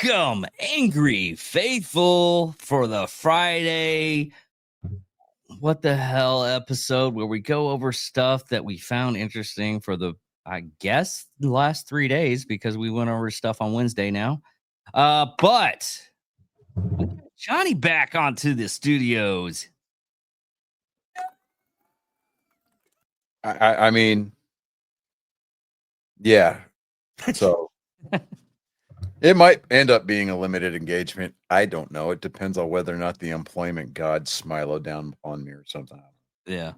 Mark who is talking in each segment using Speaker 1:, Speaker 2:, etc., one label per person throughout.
Speaker 1: Welcome, angry faithful, for the Friday what the hell episode where we go over stuff that we found interesting for the, I guess, the last 3 days, because we went over stuff on Wednesday now. But we got Johnny back onto the studios.
Speaker 2: I mean, yeah. So it might end up being a limited engagement. I don't know. It depends on whether or not the employment gods smile down on me or something.
Speaker 1: Yeah.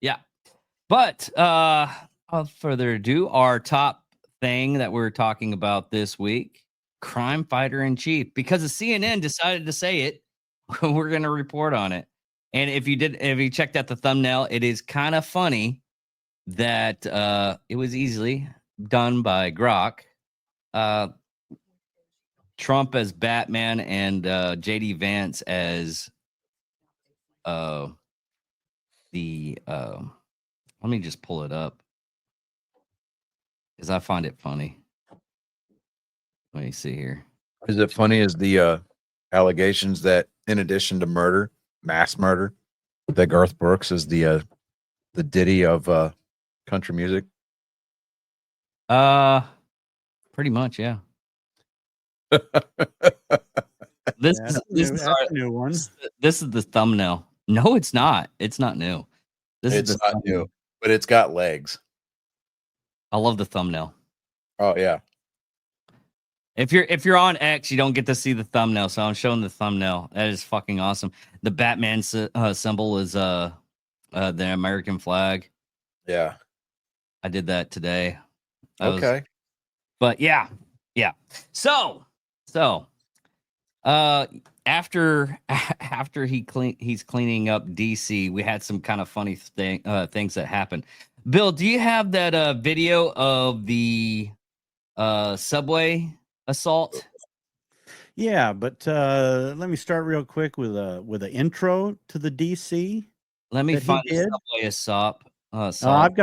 Speaker 1: Yeah. But without further ado, our top thing that we're talking about this week, crime fighter in chief, because the CNN decided to say it, we're going to report on it. And if you checked out the thumbnail, it is kind of funny that it was easily done by Grok. Trump as Batman and JD Vance as let me just pull it up because I find it funny. Let me see here.
Speaker 2: Is it funny as the allegations that, in addition to murder, mass murder, that Garth Brooks is the Diddy of country music?
Speaker 1: Pretty much, yeah. This is
Speaker 3: a new one.
Speaker 1: This is the thumbnail. No, it's not. It's not new.
Speaker 2: It's not new, but it's got legs.
Speaker 1: I love the thumbnail.
Speaker 2: Oh yeah.
Speaker 1: If you're on X, you don't get to see the thumbnail, so I'm showing the thumbnail. That is fucking awesome. The Batman symbol is the American flag.
Speaker 2: Yeah.
Speaker 1: I did that today.
Speaker 2: Okay.
Speaker 1: But yeah. So after he's cleaning up DC, we had some kind of funny things that happened. Bill, do you have that video of the subway assault?
Speaker 3: Yeah, but let me start real quick with an intro to the DC.
Speaker 1: Let me find the subway assault.
Speaker 3: I've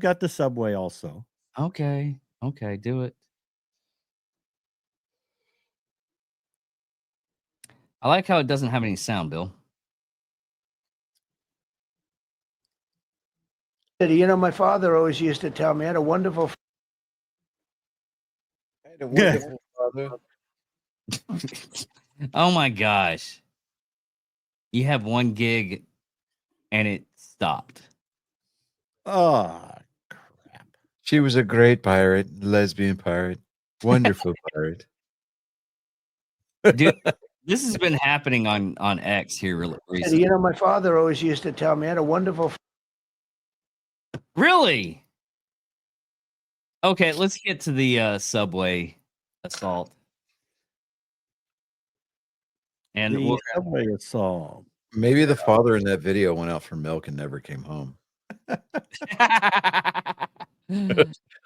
Speaker 3: got the subway also.
Speaker 1: Okay, do it. I like how it doesn't have any sound, Bill.
Speaker 4: You know, my father always used to tell me I had a wonderful
Speaker 2: father.
Speaker 1: Oh my gosh. You have 1 gig and it stopped.
Speaker 3: Oh, crap.
Speaker 2: She was a great pirate, lesbian pirate, wonderful pirate.
Speaker 1: Dude, this has been happening on X here recently.
Speaker 4: You know, my father always used to tell me I had a wonderful.
Speaker 1: Really? Okay, let's get to the subway assault. And
Speaker 3: the subway assault.
Speaker 2: Maybe the father in that video went out for milk and never came home.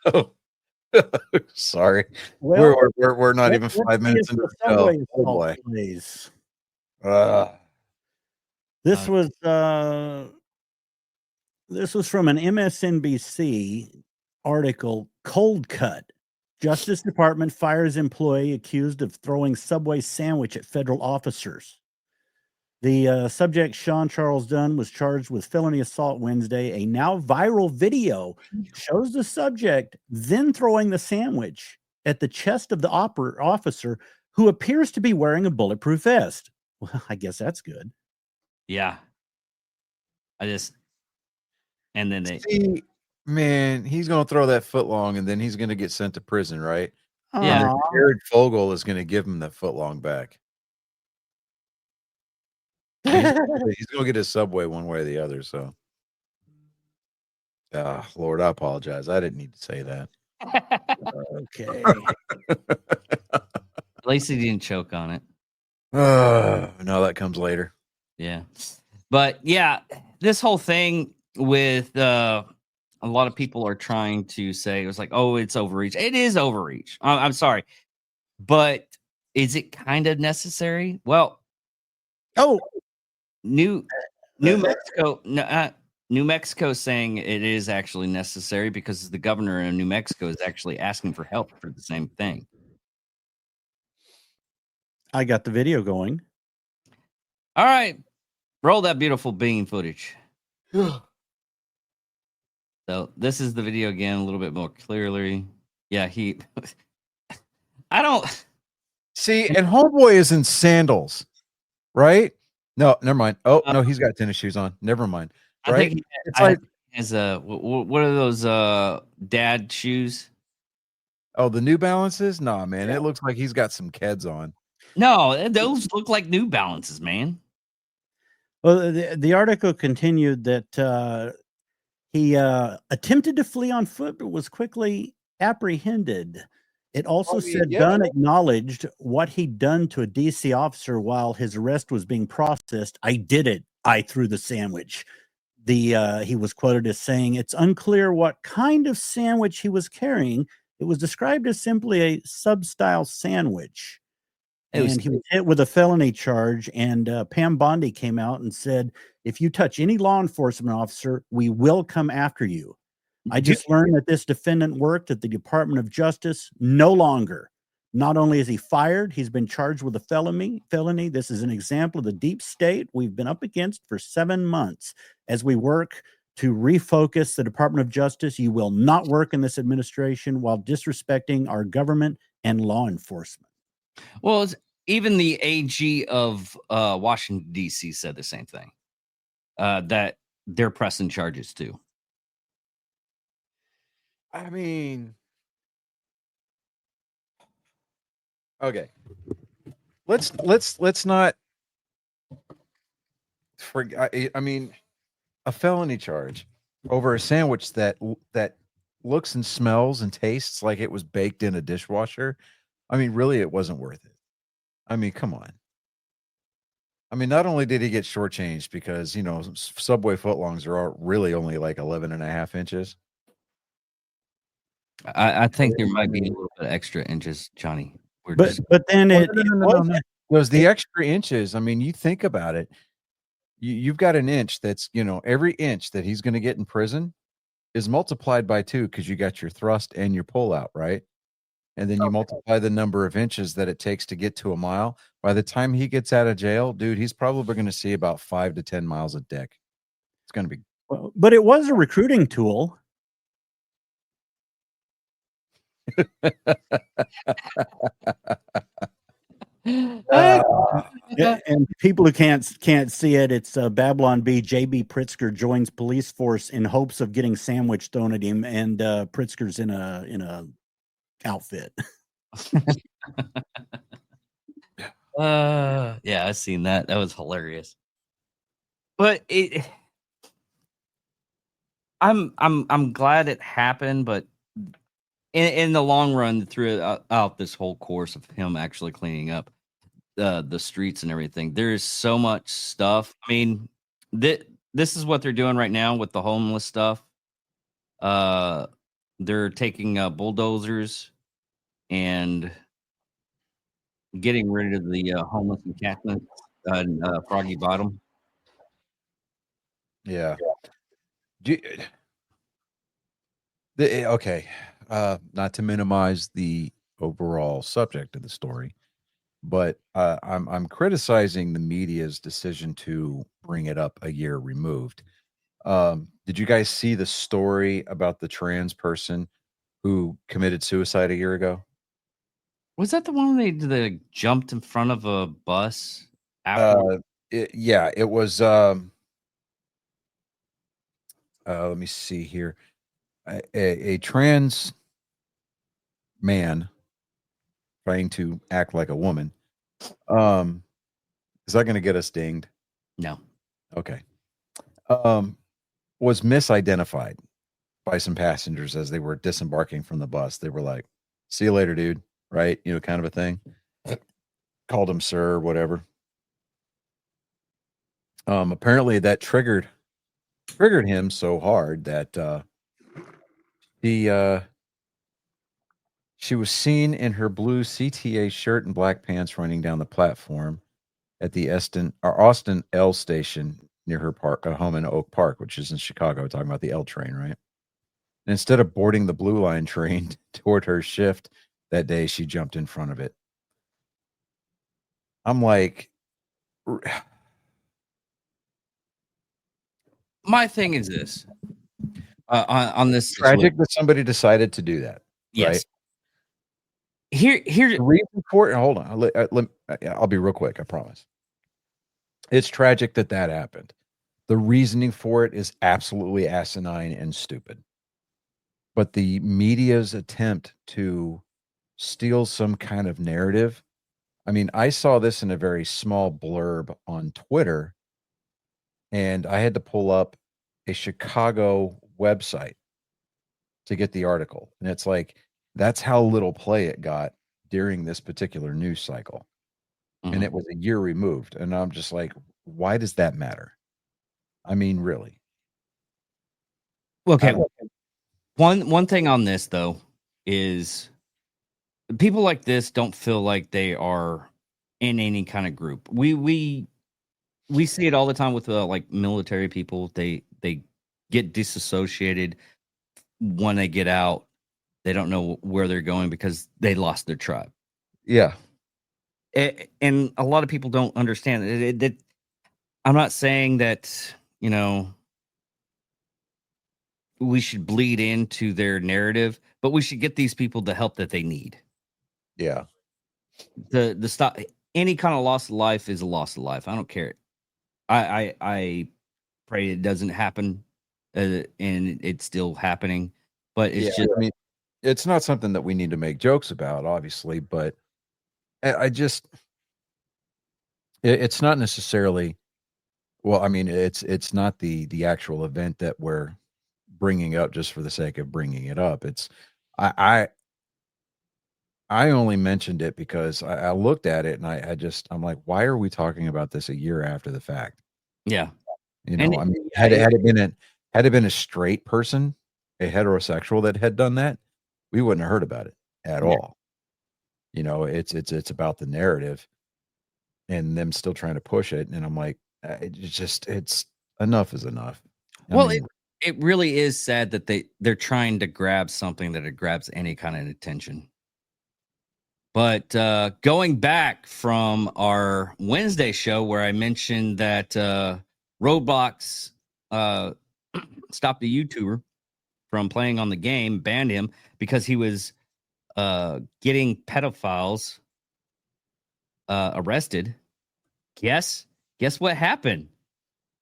Speaker 2: Oh. Sorry.
Speaker 3: Well,
Speaker 2: we're not even 5 minutes into the show. Oh boy.
Speaker 3: Please. This was from an MSNBC article, Cold Cut. Justice Department fires employee accused of throwing Subway sandwich at federal officers. The subject, Sean Charles Dunn, was charged with felony assault Wednesday. A now viral video shows the subject then throwing the sandwich at the chest of the officer, who appears to be wearing a bulletproof vest. Well, I guess that's good.
Speaker 1: Yeah. And then
Speaker 2: See, man, he's going to throw that foot long and then he's going to get sent to prison, right?
Speaker 1: Yeah.
Speaker 2: Jared Fogle is going to give him that foot long back. He's going to get his subway one way or the other. So, Lord, I apologize. I didn't need to say that.
Speaker 3: Okay.
Speaker 1: At least he didn't choke on it.
Speaker 2: No, that comes later.
Speaker 1: Yeah. But yeah, this whole thing with a lot of people are trying to say it was like, oh, it's overreach. It is overreach. I'm sorry. But is it kind of necessary? Well, New Mexico. No, New Mexico is saying it is actually necessary because the governor in New Mexico is actually asking for help for the same thing.
Speaker 3: I got the video going.
Speaker 1: All right, roll that beautiful bean footage. So this is the video again, a little bit more clearly. Yeah, he. I don't
Speaker 2: See, and homeboy is in sandals, right? No, never mind. Oh no, he's got tennis shoes on. Never mind.
Speaker 1: I
Speaker 2: Right?
Speaker 1: think
Speaker 2: It's
Speaker 1: he
Speaker 2: like,
Speaker 1: has what are those dad shoes?
Speaker 2: oh, the New Balances? Nah, man, it looks like he's got some Keds on.
Speaker 1: No, those look like New Balances, man.
Speaker 3: Well, the article continued that he attempted to flee on foot, but was quickly apprehended. It also said Dunn acknowledged what he'd done to a DC officer while his arrest was being processed. I did it. I threw the sandwich. He was quoted as saying, "It's unclear what kind of sandwich he was carrying. It was described as simply a sub-style sandwich."
Speaker 1: It was-
Speaker 3: And he was hit with a felony charge. And Pam Bondi came out and said, "If you touch any law enforcement officer, we will come after you." I just learned that this defendant worked at the Department of Justice. No longer. Not only is he fired, he's been charged with a felony. This is an example of the deep state we've been up against for 7 months as we work to refocus the Department of Justice. You will not work in this administration while disrespecting our government and law enforcement.
Speaker 1: Well, even the AG of Washington D.C. said the same thing. That they're pressing charges too.
Speaker 2: I mean, okay. Let's not forget. I mean, a felony charge over a sandwich that looks and smells and tastes like it was baked in a dishwasher. I mean, really, it wasn't worth it. I mean, come on. I mean, not only did he get shortchanged because, you know, Subway footlongs are really only like 11.5 inches.
Speaker 1: I think there might be a little bit of extra inches, Johnny.
Speaker 3: But then
Speaker 2: Well,
Speaker 3: it
Speaker 2: no.
Speaker 3: wasn't.
Speaker 2: Those the extra inches. I mean, you think about it. You've got an inch that's, you know, every inch that he's going to get in prison is multiplied by 2 because you got your thrust and your pull out, right? And then you multiply the number of inches that it takes to get to a mile. By the time he gets out of jail, dude, he's probably going to see about 5 to 10 miles of deck. It's going to be.
Speaker 3: But it was a recruiting tool. And people who can't see it, it's Babylon B. J.B. Pritzker joins police force in hopes of getting sandwich thrown at him, and Pritzker's in a outfit.
Speaker 1: Yeah, I seen that. That was hilarious. But I'm glad it happened, but in the long run, throughout this whole course of him actually cleaning up the streets and everything, there's so much stuff. I mean, this is what they're doing right now with the homeless stuff. They're taking bulldozers and getting rid of the homeless encampments on Froggy Bottom.
Speaker 2: Yeah. Okay. Not to minimize the overall subject of the story, but I'm criticizing the media's decision to bring it up a year removed. Did you guys see the story about the trans person who committed suicide a year ago?
Speaker 1: Was that the one they jumped in front of a bus?
Speaker 2: Yeah, it was. Let me see here. A trans man trying to act like a woman. Is that going to get us dinged?
Speaker 1: No.
Speaker 2: Okay. Was misidentified by some passengers as they were disembarking from the bus. They were like, "See you later, dude." Right? You know, kind of a thing. Called him sir, or whatever. Apparently that triggered him so hard that she was seen in her blue CTA shirt and black pants running down the platform at the Austin L station near her home in Oak Park, which is in Chicago, talking about the L train, right? And instead of boarding the Blue Line train toward her shift that day, she jumped in front of it. I'm like,
Speaker 1: My thing is this on this
Speaker 2: tragic
Speaker 1: situation.
Speaker 2: that somebody decided to do that.
Speaker 1: Yes.
Speaker 2: Right?
Speaker 1: Here,
Speaker 2: The reason for it, hold on, I'll be real quick, I promise. It's tragic that happened. The reasoning for it is absolutely asinine and stupid. But the media's attempt to steal some kind of narrative. I mean, I saw this in a very small blurb on Twitter, and I had to pull up a Chicago website to get the article. And it's like, that's how little play it got during this particular news cycle. And it was a year removed. And I'm just like, why does that matter? I mean, really?
Speaker 1: okay. One thing on this though is people like this don't feel like they are in any kind of group. We see it all the time with like military people. They get disassociated when they get out. They don't know where they're going because they lost their tribe.
Speaker 2: Yeah.
Speaker 1: And a lot of people don't understand it. I'm not saying that, we should bleed into their narrative, but we should get these people the help that they need.
Speaker 2: Yeah.
Speaker 1: The stop any kind of loss of life is a loss of life. I don't care. I pray it doesn't happen, and it's still happening. But it's just,
Speaker 2: I mean, it's not something that we need to make jokes about, obviously, but I just, it's not necessarily, well, I mean, it's not the actual event that we're bringing up just for the sake of bringing it up. It's, I only mentioned it because I looked at it and I'm like, why are we talking about this a year after the fact?
Speaker 1: yeah.
Speaker 2: I mean, had it been a straight person, a heterosexual that had done that, we wouldn't have heard about it at all. It's about the narrative and them still trying to push it. And I'm like, it's enough is enough.
Speaker 1: It really is sad that they're trying to grab something that it grabs any kind of attention. But going back from our Wednesday show where I mentioned that Roblox stopped a YouTuber from playing on the game, banned him because he was getting pedophiles arrested. Guess what happened?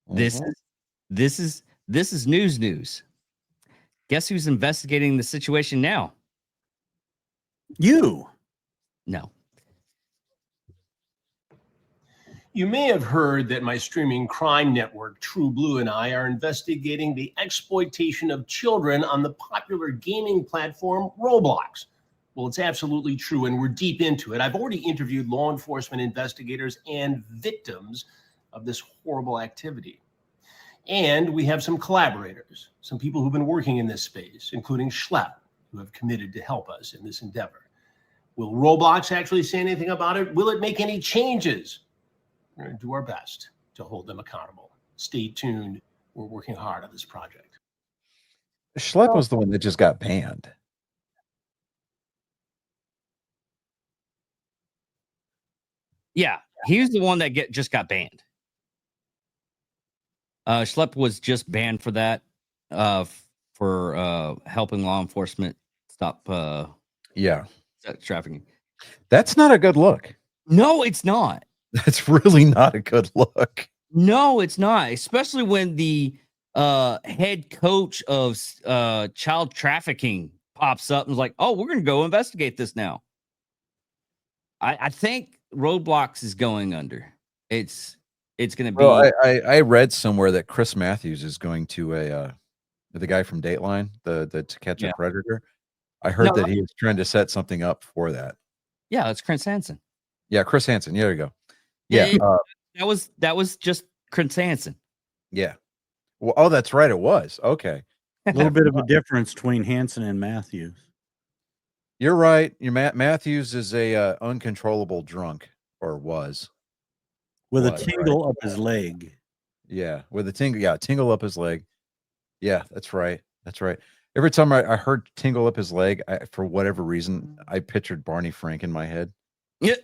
Speaker 1: This is news. Guess who's investigating the situation now?
Speaker 3: You.
Speaker 1: No.
Speaker 5: You may have heard that my streaming crime network, True Blue, and I are investigating the exploitation of children on the popular gaming platform Roblox. Well, it's absolutely true, and we're deep into it. I've already interviewed law enforcement investigators and victims of this horrible activity. And we have some collaborators, some people who've been working in this space, including Schlepp, who have committed to help us in this endeavor. Will Roblox actually say anything about it? Will it make any changes? We're going to do our best to hold them accountable. Stay tuned. We're working hard on this project.
Speaker 2: Schlepp was the one that just got banned.
Speaker 1: Yeah, he was the one that just got banned. Schlepp was just banned for that, for helping law enforcement stop sex trafficking.
Speaker 2: That's not a good look.
Speaker 1: No, it's not.
Speaker 2: That's really not a good look.
Speaker 1: No, it's not. Especially when the head coach of child trafficking pops up and is like, "Oh, we're going to go investigate this now." I think Roblox is going under. It's going to be.
Speaker 2: Well, I read somewhere that Chris Matthews is going to the guy from Dateline, the To Catch a Predator. I heard that he was trying to set something up for that.
Speaker 1: Yeah, it's Chris Hansen.
Speaker 2: Yeah, Chris Hansen. There you go. Yeah,
Speaker 1: that was just Chris Hansen.
Speaker 2: Yeah. Well, oh, that's right. It was. Okay.
Speaker 3: A little bit of a difference between Hansen and Matthews.
Speaker 2: You're right. Matthews is a uncontrollable drunk, or was.
Speaker 3: With a tingle up his leg.
Speaker 2: Yeah, with the tingle. Yeah, tingle up his leg. Yeah, that's right. That's right. Every time I heard tingle up his leg, for whatever reason, I pictured Barney Frank in my head.
Speaker 1: Yeah.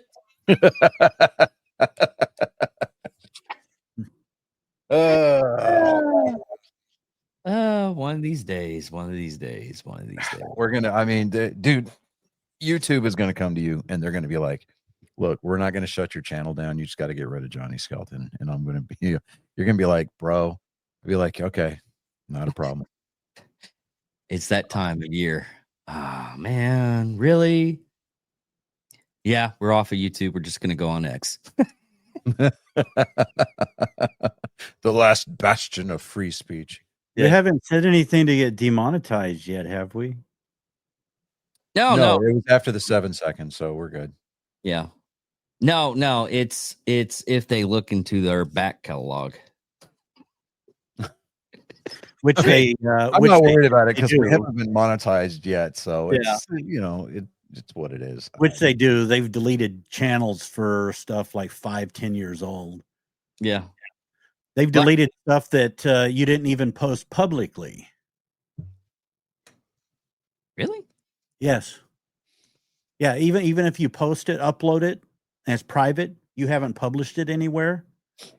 Speaker 1: One of these days. One of these days. One of these days.
Speaker 2: We're gonna. I mean, dude, YouTube is gonna come to you, and they're gonna be like, "Look, we're not gonna shut your channel down. You just got to get rid of Johnny Skelton." And I'm gonna be, you're gonna be like, "Bro," I'll be like, "Okay, not a problem."
Speaker 1: It's that time of year. Ah, man, really? Yeah, we're off of YouTube. We're just gonna go on X.
Speaker 2: The last bastion of free speech.
Speaker 3: We haven't said anything to get demonetized yet, have we?
Speaker 1: No.
Speaker 2: It was after the 7 seconds, so we're good.
Speaker 1: Yeah. No. It's if they look into their back catalog.
Speaker 3: Which
Speaker 2: Okay.
Speaker 3: they
Speaker 2: I'm
Speaker 3: which
Speaker 2: not
Speaker 3: they-
Speaker 2: worried about it
Speaker 3: they
Speaker 2: because we
Speaker 3: do.
Speaker 2: haven't been monetized yet. So
Speaker 3: Yeah.
Speaker 2: it's it's what it is.
Speaker 3: Which they do. They've deleted channels for stuff like 5-10 years old.
Speaker 1: Yeah.
Speaker 3: They've deleted stuff that you didn't even post publicly.
Speaker 1: Really?
Speaker 3: Yes. Yeah, even if you post it, upload it as private, you haven't published it anywhere,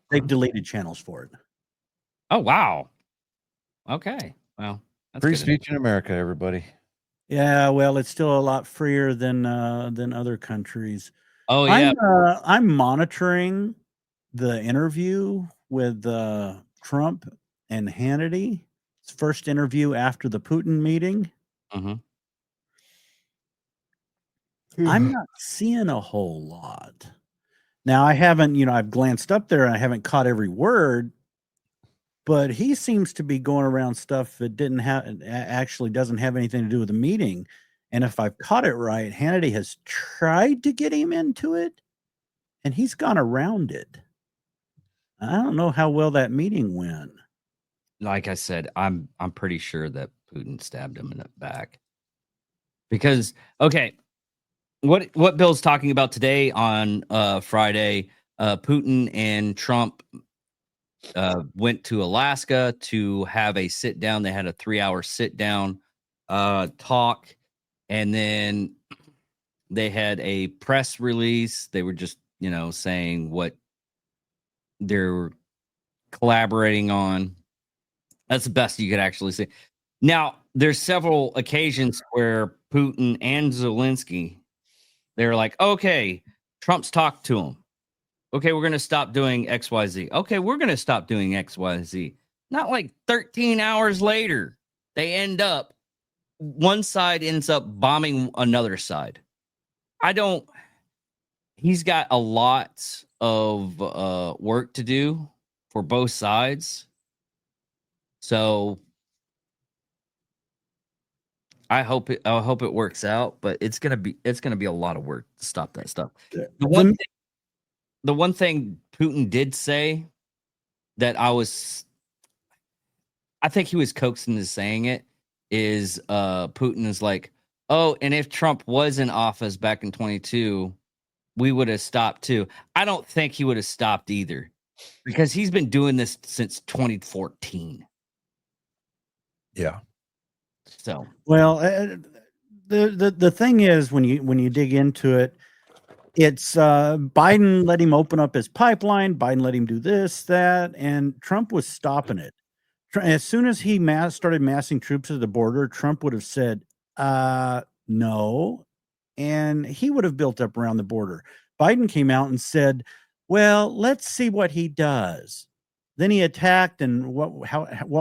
Speaker 3: they've deleted channels for it.
Speaker 1: Oh wow. Okay. Well, that's
Speaker 2: Free
Speaker 1: good.
Speaker 2: speech in America, everybody.
Speaker 3: Yeah, well, it's still a lot freer than other countries.
Speaker 1: Oh yeah.
Speaker 3: I'm monitoring the interview with Trump and Hannity. His first interview after the Putin meeting.
Speaker 1: Mhm.
Speaker 3: I'm not seeing a whole lot. Now I haven't, I've glanced up there and I haven't caught every word, but he seems to be going around stuff that actually doesn't have anything to do with the meeting. And if I've caught it right, Hannity has tried to get him into it and he's gone around it. I don't know how well that meeting went.
Speaker 1: Like I said, I'm pretty sure that Putin stabbed him in the back. Because okay, what Bill's talking about today on Friday, Putin and Trump went to Alaska to have a sit down. They had a 3-hour sit down talk, and then they had a press release. They were just, saying what they're collaborating on. That's the best you could actually say. Now, there's several occasions where Putin and Zelensky, they're like, okay, Trump's talked to him. Okay, we're going to stop doing XYZ. Okay, we're going to stop doing XYZ. Not like 13 hours later, one side ends up bombing another side. He's got a lot of work to do for both sides. So I hope it works out, but it's gonna be a lot of work to stop that stuff. The one thing Putin did say that I think he was coaxed into saying it is Putin is like, oh, and if Trump was in office back in 2022, we would have stopped too. I don't think he would have stopped either, because he's been doing this since 2014.
Speaker 2: Yeah.
Speaker 3: So, well, the thing is, when you dig into it, it's Biden let him open up his pipeline. Biden let him do this, that, and Trump was stopping it. As soon as he started massing troops at the border, Trump would have said, no, and he would have built up around the border. Biden came out and said, well, let's see what he does. Then he attacked, and what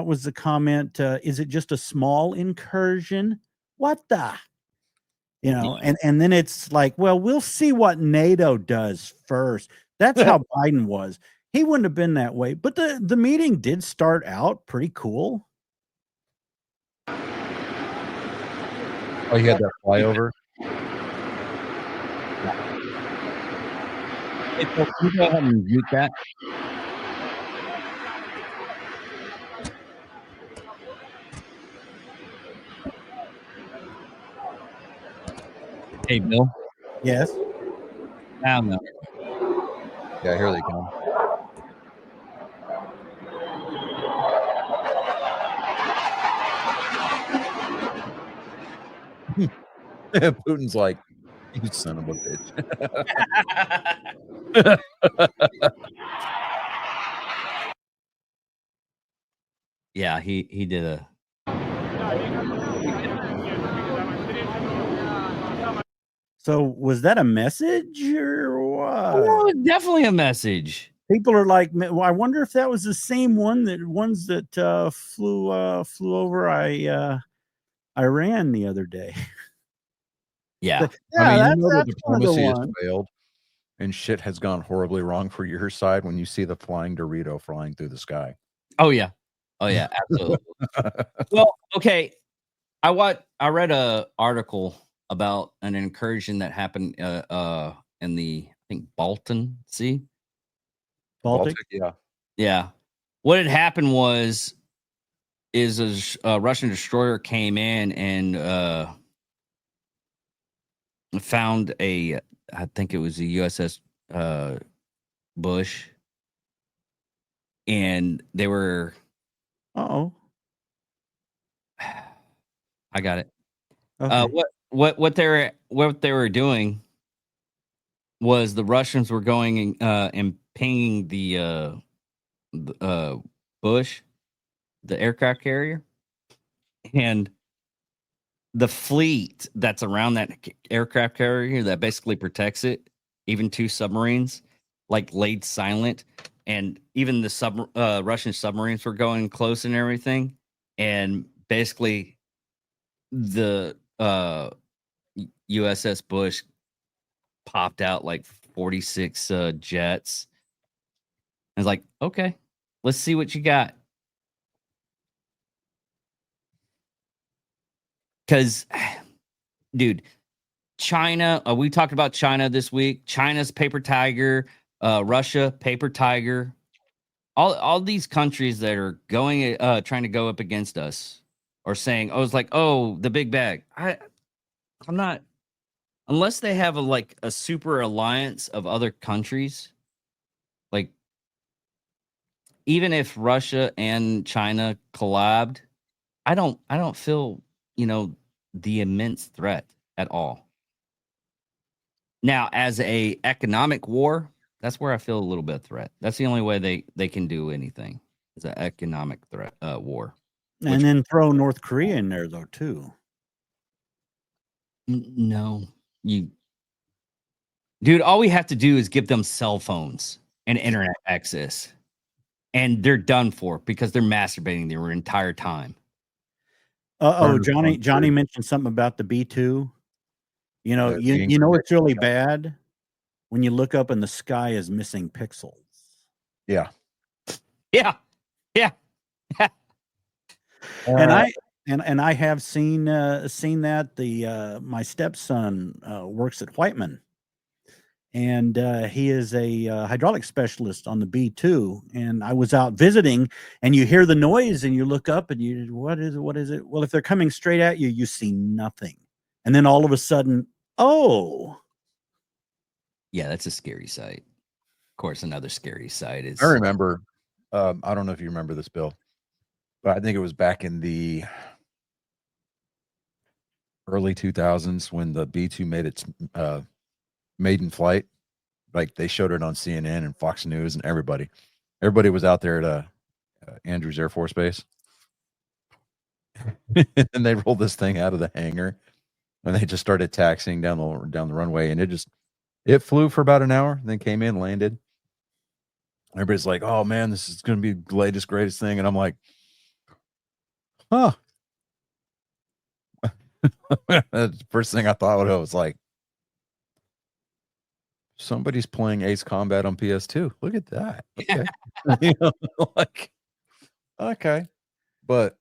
Speaker 3: was the comment? Is it just a small incursion? What the? And then it's like, well, we'll see what NATO does first. That's how Biden was. He wouldn't have been that way. But the meeting did start out pretty cool.
Speaker 2: Oh, you had that flyover?
Speaker 1: Hey, Phil, can you go ahead and mute that? Hey, Bill.
Speaker 3: Yes.
Speaker 1: I don't know.
Speaker 2: Yeah, here they come. Putin's like, you son of a bitch.
Speaker 1: Yeah, he did a.
Speaker 3: So was that a message or what?
Speaker 1: Oh, definitely a message.
Speaker 3: People are like, well, I wonder if that was the same ones that flew over Iran the other day.
Speaker 1: Yeah.
Speaker 3: Yeah,
Speaker 2: I mean, you know the
Speaker 3: that's one of the
Speaker 2: diplomacy has
Speaker 3: ones.
Speaker 2: failed and shit has gone horribly wrong for your side when you see the flying Dorito flying through the sky.
Speaker 1: Oh yeah. Oh yeah. Absolutely. Well, okay. I read a article about an incursion that happened in the I think Baltic Sea.
Speaker 3: Baltic.
Speaker 2: yeah.
Speaker 1: Yeah. What had happened is a Russian destroyer came in and found I think it was a USS Bush, and they were.
Speaker 3: Oh,
Speaker 1: I got it.
Speaker 3: okay.
Speaker 1: What they were doing was the Russians were going and pinging the Bush, the aircraft carrier, and the fleet that's around that aircraft carrier that basically protects it, even two submarines, like laid silent, and even the Russian submarines were going close and everything, and basically the USS Bush popped out like 46 jets. I was like, okay, let's see what you got. Because, dude, China, we talked about China this week. China's paper tiger, Russia, paper tiger. All these countries that are going, trying to go up against us or saying, oh, it's like, oh, the big bag. I'm not, unless they have a super alliance of other countries, like even if Russia and China collabed, I don't feel, the immense threat at all. Now, as a economic war, that's where I feel a little bit of threat. That's the only way they can do anything is an economic threat war.
Speaker 3: And then throw North Korea in there though too.
Speaker 1: No, dude, all we have to do is give them cell phones and internet access, and they're done for because they're masturbating their entire time.
Speaker 3: Johnny mentioned something about the B-2. You know,
Speaker 2: The
Speaker 3: you know it's really bad when you look up and the sky is missing pixels.
Speaker 2: Yeah.
Speaker 1: Yeah. Yeah.
Speaker 3: And I have seen that. The my stepson works at Whiteman, and he is a hydraulic specialist on the B-2. And I was out visiting, and you hear the noise, and you look up, and you, what is it? What is it? Well, if they're coming straight at you, you see nothing, and then all of a sudden, oh,
Speaker 1: yeah, that's a scary sight. Of course, another scary sight is.
Speaker 2: I remember. I don't know if you remember this, Bill, but I think it was back in the early 2000s when the B-2 made its maiden flight. Like they showed it on CNN and Fox News, and everybody was out there at Andrews Air Force Base, and they rolled this thing out of the hangar, and they just started taxiing down the runway, and it flew for about an hour, then came in, landed. Everybody's like, "Oh man, this is going to be the latest, greatest thing," and I'm like, "Huh." The first thing I thought of was like, somebody's playing Ace Combat on PS2. Look at that. Okay. You know, like, okay. But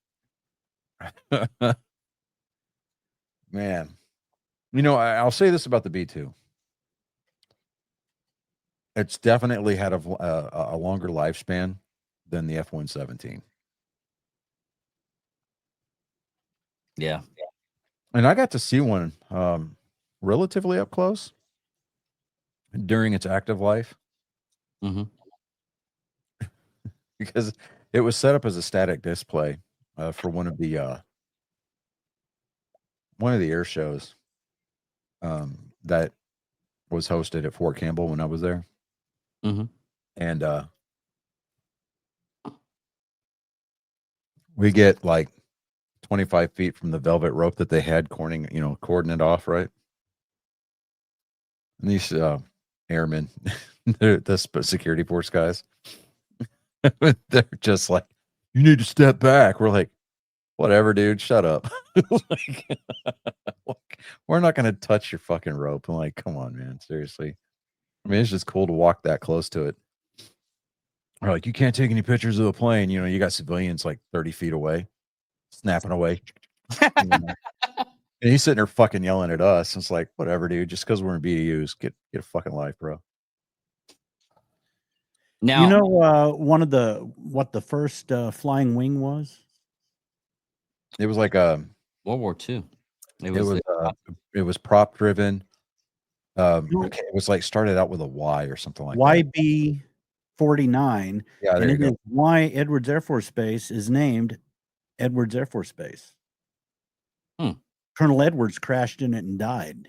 Speaker 2: man, I'll say this about the B-2. It's definitely had a longer lifespan than the F-117.
Speaker 1: Yeah.
Speaker 2: And I got to see one relatively up close during its active life.
Speaker 1: Mm-hmm.
Speaker 2: Because it was set up as a static display for one of the air shows. that was hosted at Fort Campbell when I was there.
Speaker 1: Mhm.
Speaker 2: And we get like 25 feet from the velvet rope that they had cording it off, right? And these airmen, they're the security force guys, they're just like, you need to step back. We're like, whatever, dude, shut up. Like, we're not going to touch your fucking rope. I'm like, come on, man, seriously. I mean, it's just cool to walk that close to it. Or like, you can't take any pictures of the plane. You got civilians like 30 feet away, snapping away. And he's sitting there fucking yelling at us. It's like, whatever, dude. Just because we're in BDUs, get a fucking life, bro.
Speaker 1: Now,
Speaker 3: You know, what the first flying wing was?
Speaker 2: It was like
Speaker 1: World War II.
Speaker 2: it was prop driven. Okay, it was like started out with a Y or something like that.
Speaker 3: YB-49.
Speaker 2: Yeah, there
Speaker 3: And
Speaker 2: you
Speaker 3: it
Speaker 2: go.
Speaker 3: is why Edwards Air Force Base is named Edwards Air Force Base. Colonel Edwards crashed in it and died.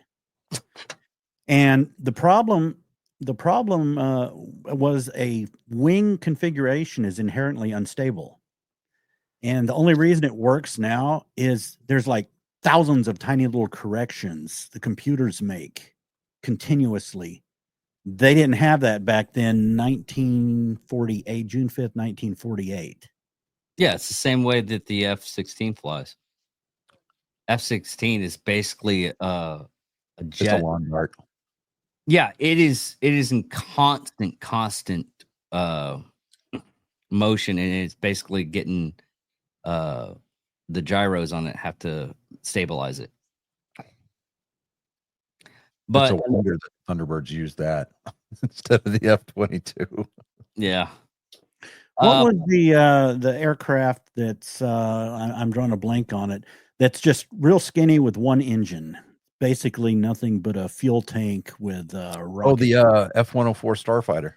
Speaker 3: And the problem was a wing configuration is inherently unstable. And the only reason it works now is there's like thousands of tiny little corrections the computers make continuously. They didn't have that back then, 1948, June 5th, 1948.
Speaker 1: Yeah, it's the same way that the F-16 flies. F-16 is basically a
Speaker 2: Just
Speaker 1: jet.
Speaker 2: a lawn dart.
Speaker 1: Yeah, it is in constant motion, and it's basically getting the gyros on it have to stabilize it. But
Speaker 2: It's a wonder that Thunderbirds use that instead of the F-22.
Speaker 1: yeah.
Speaker 3: What was the aircraft that's I'm drawing a blank on it, that's just real skinny with one engine, basically nothing but a fuel tank with rocket.
Speaker 2: The F-104 Starfighter.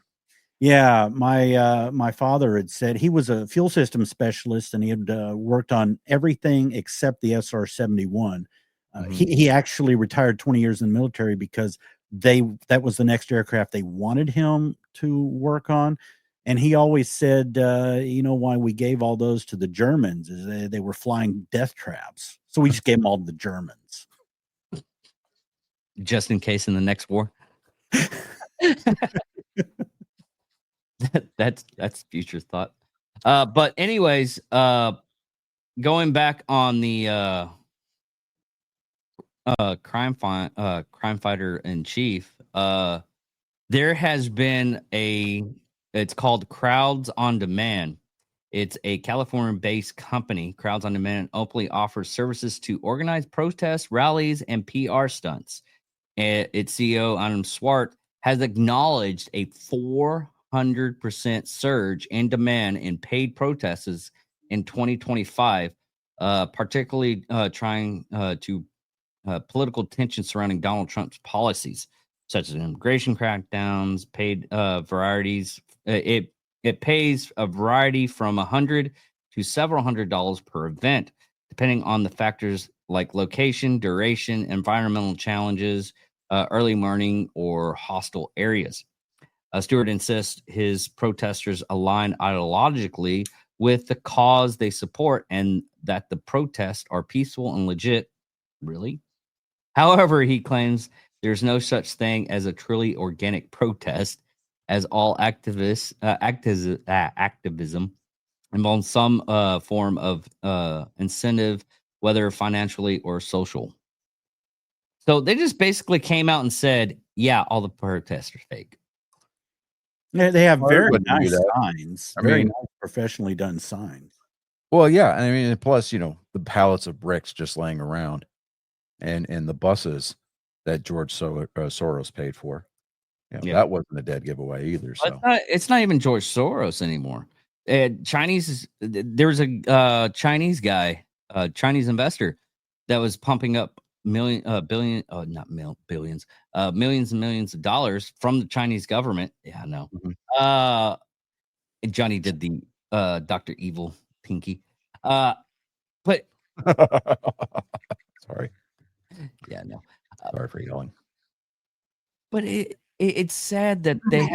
Speaker 3: Yeah, my father had said he was a fuel system specialist and he had worked on everything except the SR-71. He actually retired 20 years in the military because that was the next aircraft they wanted him to work on. And he always said, why we gave all those to the Germans is they were flying death traps. So we just gave them all to the Germans.
Speaker 1: Just in case in the next war. That's future thought. But anyways, going back on the crime fighter in chief, there has been it's called Crowds on Demand. It's a California-based company. Crowds on Demand openly offers services to organize protests, rallies, and PR stunts. Its CEO, Adam Swart, has acknowledged a 400% surge in demand in paid protests in 2025, particularly trying to political tension surrounding Donald Trump's policies, such as immigration crackdowns, paid varieties. It pays a variety from $100 to several $100s per event, depending on the factors like location, duration, environmental challenges, early morning, or hostile areas. Stewart insists his protesters align ideologically with the cause they support and that the protests are peaceful and legit. Really? However, he claims there's no such thing as a truly organic protest, as all activism involves some form of incentive, whether financially or social. So they just basically came out and said, yeah, all the protests are fake.
Speaker 3: They have very
Speaker 2: wouldn't do
Speaker 3: nice
Speaker 2: that.
Speaker 3: signs,
Speaker 2: I
Speaker 3: very
Speaker 2: mean-
Speaker 3: nice, professionally done signs.
Speaker 2: Well, yeah. I mean, and plus, the pallets of bricks just laying around and the buses that George Soros paid for.
Speaker 1: Yeah.
Speaker 2: That wasn't a dead giveaway either. So
Speaker 1: It's not even George Soros anymore. There's a Chinese guy, Chinese investor that was pumping up millions and millions of dollars from the Chinese government. Yeah, I know. Johnny did the Dr. Evil Pinky. But
Speaker 2: sorry.
Speaker 1: yeah, no.
Speaker 2: Sorry for yelling.
Speaker 1: But it's sad that they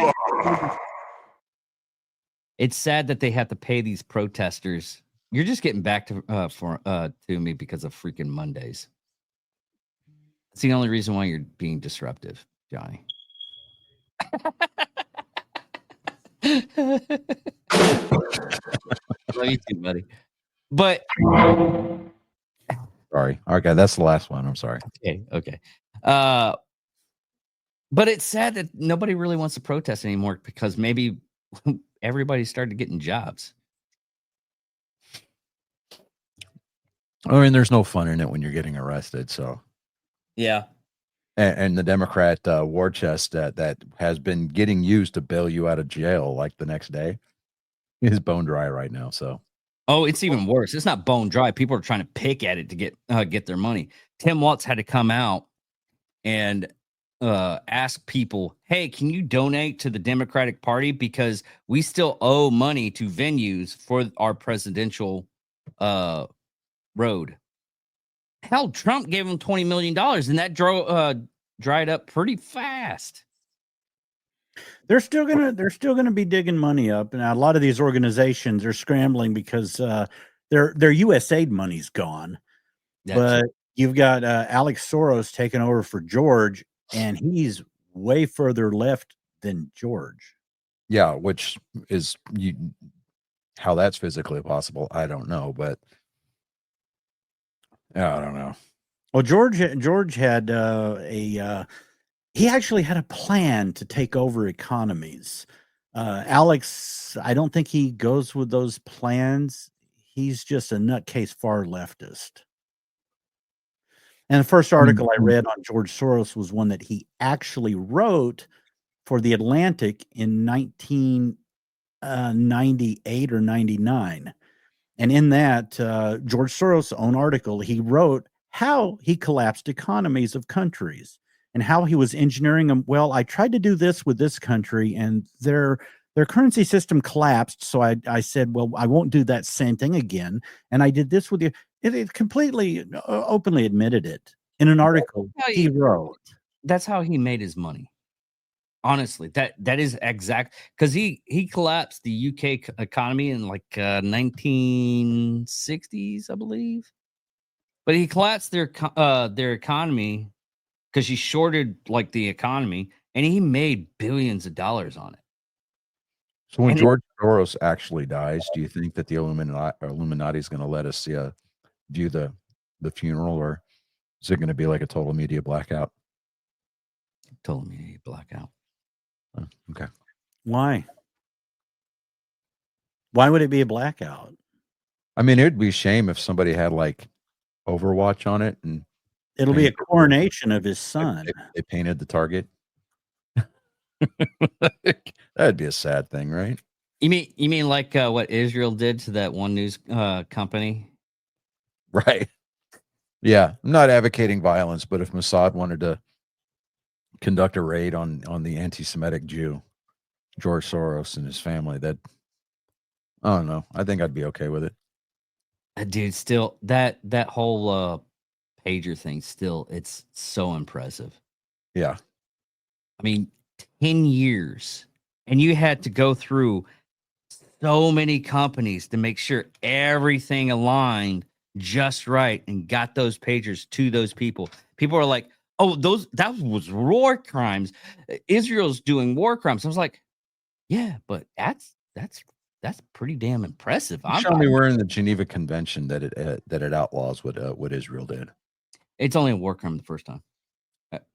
Speaker 1: it's sad that they have to pay these protesters. You're just getting back to me because of freaking Mondays. It's the only reason why you're being disruptive, Johnny. Love you too, buddy. But
Speaker 2: Sorry. Okay, that's the last one. I'm sorry.
Speaker 1: okay. But it's sad that nobody really wants to protest anymore because maybe everybody started getting jobs.
Speaker 2: I mean, there's no fun in it when you're getting arrested. So,
Speaker 1: Yeah.
Speaker 2: and the Democrat war chest that has been getting used to bail you out of jail like the next day is bone dry right now. So,
Speaker 1: Oh, it's even worse. It's not bone dry. People are trying to pick at it to get their money. Tim Walz had to come out and ask people, hey, can you donate to the Democratic Party? Because we still owe money to venues for our presidential road. Hell, Trump gave him $20 million and that dried up pretty fast.
Speaker 3: They're still gonna be digging money up, and a lot of these organizations are scrambling because their USAID money's gone. But you've got Alex Soros taking over for George, and he's way further left than George.
Speaker 2: yeah, which is how that's physically possible, I don't know, but I don't know.
Speaker 3: Well, George had he actually had a plan to take over economies. Alex, I don't think he goes with those plans. He's just a nutcase far leftist. And the first article I read on George Soros was one that he actually wrote for The Atlantic in 1998 or 99. And in that, George Soros' own article, he wrote how he collapsed economies of countries and how he was engineering them. Well, I tried to do this with this country, and their currency system collapsed. So I said, well, I won't do that same thing again. And I did this with you. It completely openly admitted it in an article he wrote.
Speaker 1: That's how he made his money. Honestly, that is exact because he collapsed the UK economy in like 1960s, I believe. But he collapsed their economy because he shorted like the economy, and he made billions of dollars on it.
Speaker 2: So when George Soros actually dies, do you think that the Illuminati is going to let us view the funeral, or is it going to be like a total media blackout?
Speaker 1: Total media blackout.
Speaker 2: Oh, okay.
Speaker 3: Why? Why would it be a blackout?
Speaker 2: I mean, it would be a shame if somebody had like Overwatch on it, and
Speaker 3: it'll be a coronation of his son.
Speaker 2: They painted the target. That'd be a sad thing, right?
Speaker 1: You mean like what Israel did to that one news company?
Speaker 2: Right. Yeah, I'm not advocating violence, but if Mossad wanted to conduct a raid on the anti-Semitic Jew, George Soros and his family, that I don't know. I think I'd be okay with it.
Speaker 1: Dude, still that whole pager thing, still, it's so impressive.
Speaker 2: Yeah.
Speaker 1: I mean, 10 years, and you had to go through so many companies to make sure everything aligned just right and got those pagers to those people. People are like, oh, that was war crimes. Israel's doing war crimes. I was like, yeah, but that's pretty damn impressive.
Speaker 2: Show me where in the Geneva Convention that it outlaws what Israel did.
Speaker 1: It's only a war crime the first time.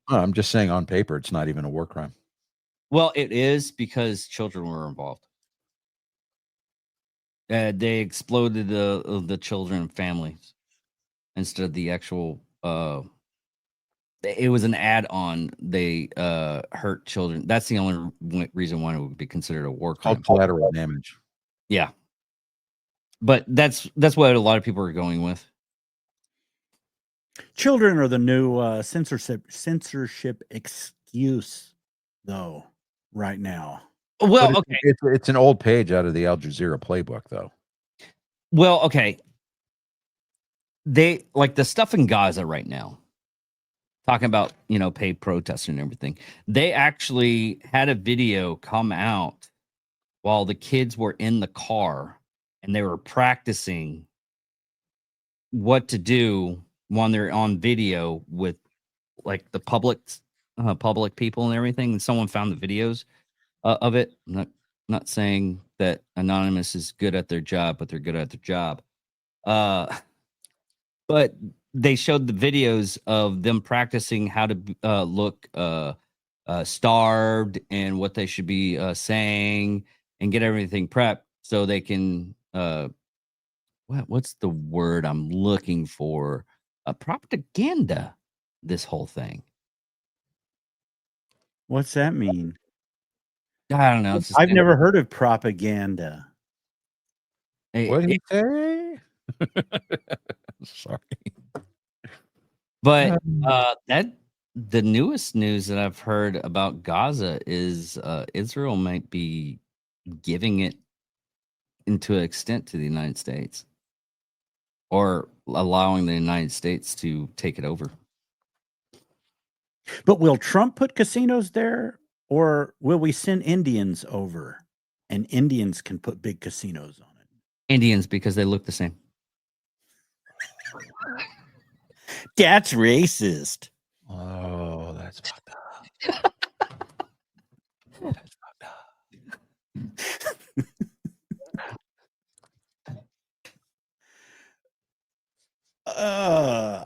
Speaker 2: I'm just saying, on paper, it's not even a war crime.
Speaker 1: Well, it is because children were involved. They exploded the children and families instead of the actual. It was an add-on. They hurt children. That's the only reason why it would be considered a war crime.
Speaker 2: Called collateral damage.
Speaker 1: Yeah, but that's what a lot of people are going with.
Speaker 3: Children are the new censorship excuse, though. Right now,
Speaker 1: well, okay,
Speaker 2: it's an old page out of the Al Jazeera playbook, though.
Speaker 1: Well, okay, they like the stuff in Gaza right now. talking about, paid protests and everything. They actually had a video come out while the kids were in the car and they were practicing what to do when they're on video with like the public people and everything. And someone found the videos of it. I'm not saying that Anonymous is good at their job, but they're good at their job. But they showed the videos of them practicing how to look starved and what they should be saying and get everything prepped so they can what's the word I'm looking for? Propaganda this whole thing.
Speaker 3: What's that mean?
Speaker 1: I don't know. It's the
Speaker 3: I've
Speaker 1: same-
Speaker 3: never heard of propaganda.
Speaker 2: What did he say? Sorry.
Speaker 1: But that the newest news that I've heard about Gaza is Israel might be giving it into an extent to the United States or allowing the United States to take it over.
Speaker 3: But will Trump put casinos there, or will we send Indians over and Indians can put big casinos on it?
Speaker 1: Indians, because they look the same.
Speaker 3: That's racist.
Speaker 2: Oh, that's fucked up. That's fucked up.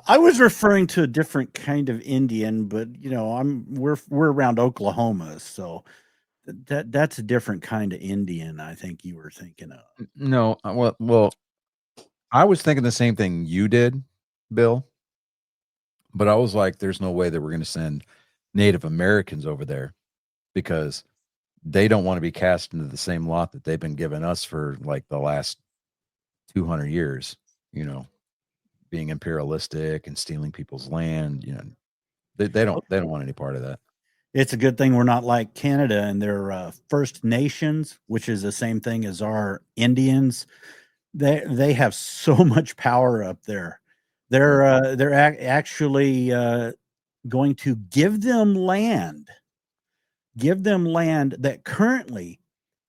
Speaker 3: I was referring to a different kind of Indian, but we're around Oklahoma, so that's a different kind of Indian. I think you were thinking of.
Speaker 2: No, well, I was thinking the same thing you did, Bill. But I was like, there's no way that we're going to send Native Americans over there because they don't want to be cast into the same lot that they've been giving us for like the last 200 years, being imperialistic and stealing people's land. They don't want any part of that.
Speaker 3: It's a good thing we're not like Canada and their First Nations, which is the same thing as our Indians. They have so much power up there. They're actually going to give them land that currently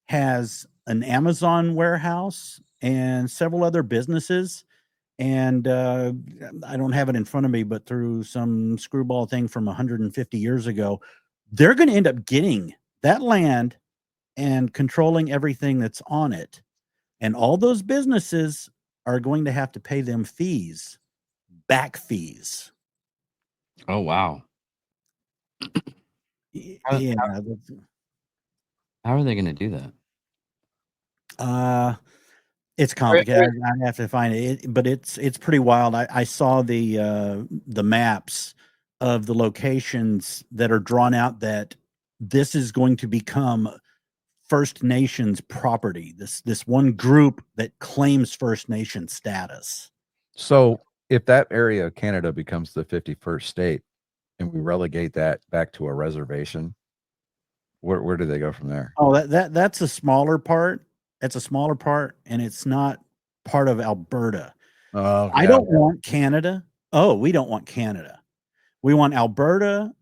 Speaker 3: has an Amazon warehouse and several other businesses. And I don't have it in front of me, but through some screwball thing from 150 years ago, they're going to end up getting that land and controlling everything that's on it. And all those businesses are going to have to pay them fees. Back fees.
Speaker 1: Oh, wow.
Speaker 3: Yeah.
Speaker 1: How are they going to do that?
Speaker 3: It's complicated. I have to find it, but it's pretty wild. I saw the maps of the locations that are drawn out that this is going to become First Nations property. This one group that claims First Nation status.
Speaker 2: So if that area of Canada becomes the 51st state and we relegate that back to a reservation, where do they go from there?
Speaker 3: Oh, that's a smaller part. That's a smaller part, and it's not part of Alberta.
Speaker 2: Oh,
Speaker 3: I don't want Canada. Oh, we don't want Canada. We want Alberta,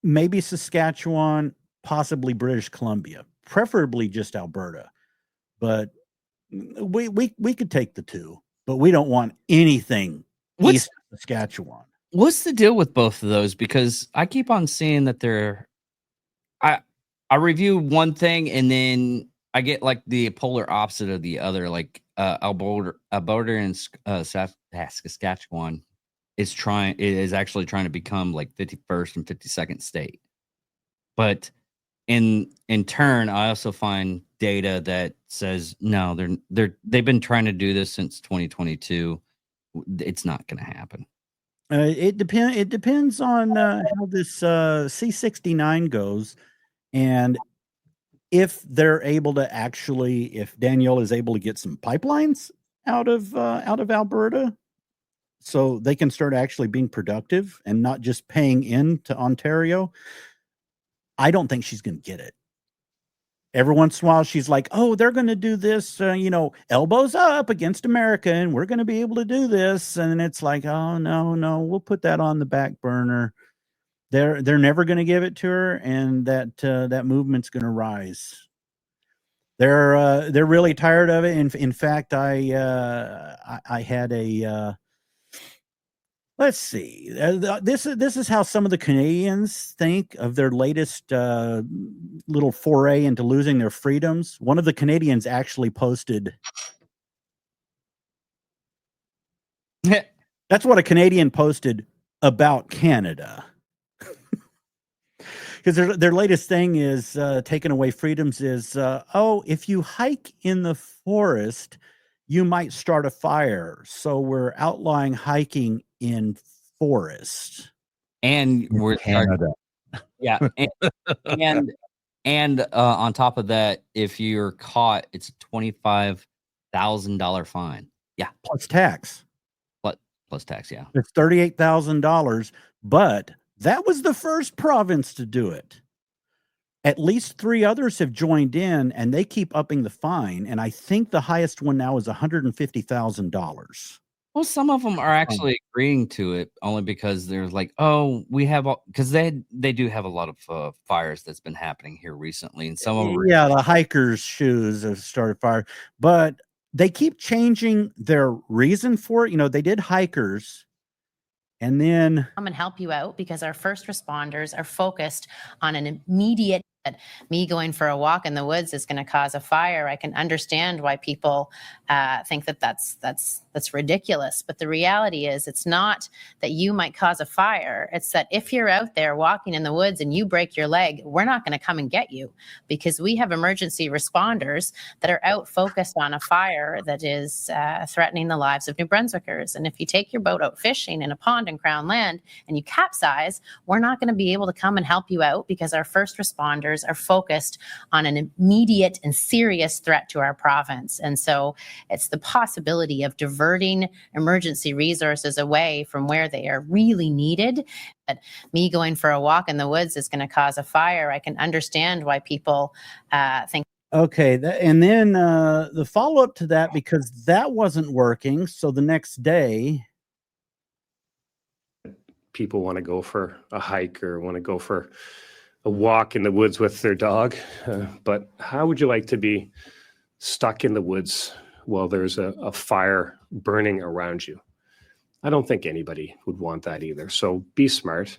Speaker 3: maybe Saskatchewan, possibly British Columbia, preferably just Alberta. But we could take the two, but we don't want anything east of Saskatchewan.
Speaker 1: What's the deal with both of those? Because I keep on seeing that they're I review one thing and then I get like the polar opposite of the other. Like Alberta and Saskatchewan is actually trying to become like 51st and 52nd state. But in turn, I also find data that says no, they've been trying to do this since 2022. It's not going to happen.
Speaker 3: It depends on how this C-69 goes, and if they're able to if Danielle is able to get some pipelines out of Alberta, so they can start actually being productive and not just paying into Ontario. I don't think she's going to get it. Every once in a while, she's like, "Oh, they're going to do this, elbows up against America, and we're going to be able to do this." And it's like, "Oh, no, we'll put that on the back burner." They're never going to give it to her, and that movement's going to rise. They're really tired of it. In fact, I had a let's see. This is how some of the Canadians think of their latest little foray into losing their freedoms. One of the Canadians actually posted. That's what a Canadian posted about Canada. Because their latest thing is taking away freedoms is, if you hike in the forest, you might start a fire. So we're outlawing hiking in forest.
Speaker 1: And we're
Speaker 2: Canada.
Speaker 1: yeah, and on top of that, if you're caught, it's a $25,000 fine. Yeah,
Speaker 3: Plus tax.
Speaker 1: plus tax. Yeah,
Speaker 3: It's $38,000, but that was the first province to do it. At least 3 others have joined in, and they keep upping the fine. And I think the highest one now is $150,000.
Speaker 1: well, some of them are actually agreeing to it only because they're like, oh, we have because they do have a lot of fires that's been happening here recently, and some of them
Speaker 3: Yeah, the hikers' shoes have started fire, but they keep changing their reason for it. You know, they did hikers, and then
Speaker 6: come and help you out because our first responders are focused on an immediate. Me going for a walk in the woods is going to cause a fire. I can understand why people think that that's ridiculous. But the reality is, it's not that you might cause a fire. It's that if you're out there walking in the woods and you break your leg, we're not going to come and get you because we have emergency responders that are out focused on a fire that is threatening the lives of New Brunswickers. And if you take your boat out fishing in a pond in Crown Land and you capsize, we're not going to be able to come and help you out because our first responders are focused on an immediate and serious threat to our province. And so it's the possibility of diverting emergency resources away from where they are really needed. But me going for a walk in the woods is going to cause a fire. I can understand why people think.
Speaker 3: okay, and then the follow-up to that, because that wasn't working. So the next day,
Speaker 7: people want to go for a hike or want to go for a walk in the woods with their dog. But how would you like to be stuck in the woods while there's a fire burning around you? I don't think anybody would want that either. So be smart,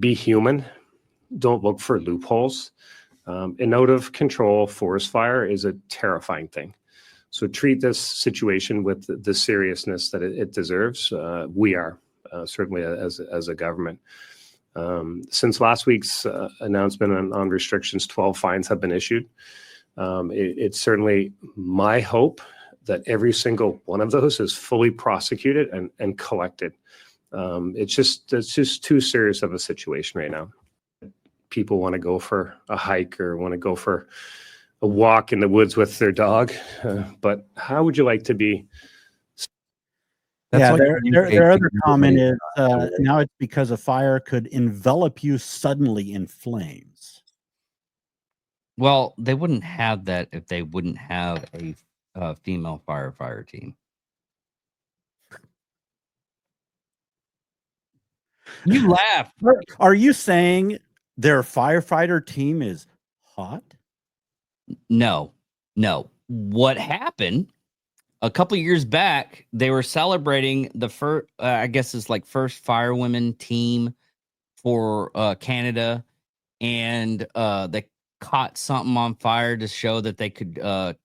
Speaker 7: be human, don't look for loopholes. An out of control forest fire is a terrifying thing. So treat this situation with the seriousness that it deserves. We are certainly as a government. Since last week's announcement on restrictions, 12 fines have been issued. It's certainly my hope that every single one of those is fully prosecuted and collected. It's just too serious of a situation right now. People want to go for a hike or want to go for a walk in the woods with their dog. But how would you like to be?
Speaker 3: That's
Speaker 2: like
Speaker 3: their other
Speaker 2: people
Speaker 3: comment
Speaker 2: made
Speaker 3: is now it's because a fire could envelop you suddenly in flames.
Speaker 1: well, they wouldn't have that if they wouldn't have a female firefighter team. You laugh.
Speaker 3: Are you saying their firefighter team is hot?
Speaker 1: No. What happened a couple years back? They were celebrating the first, I guess it's like first firewomen team for Canada, and they caught something on fire to show that they could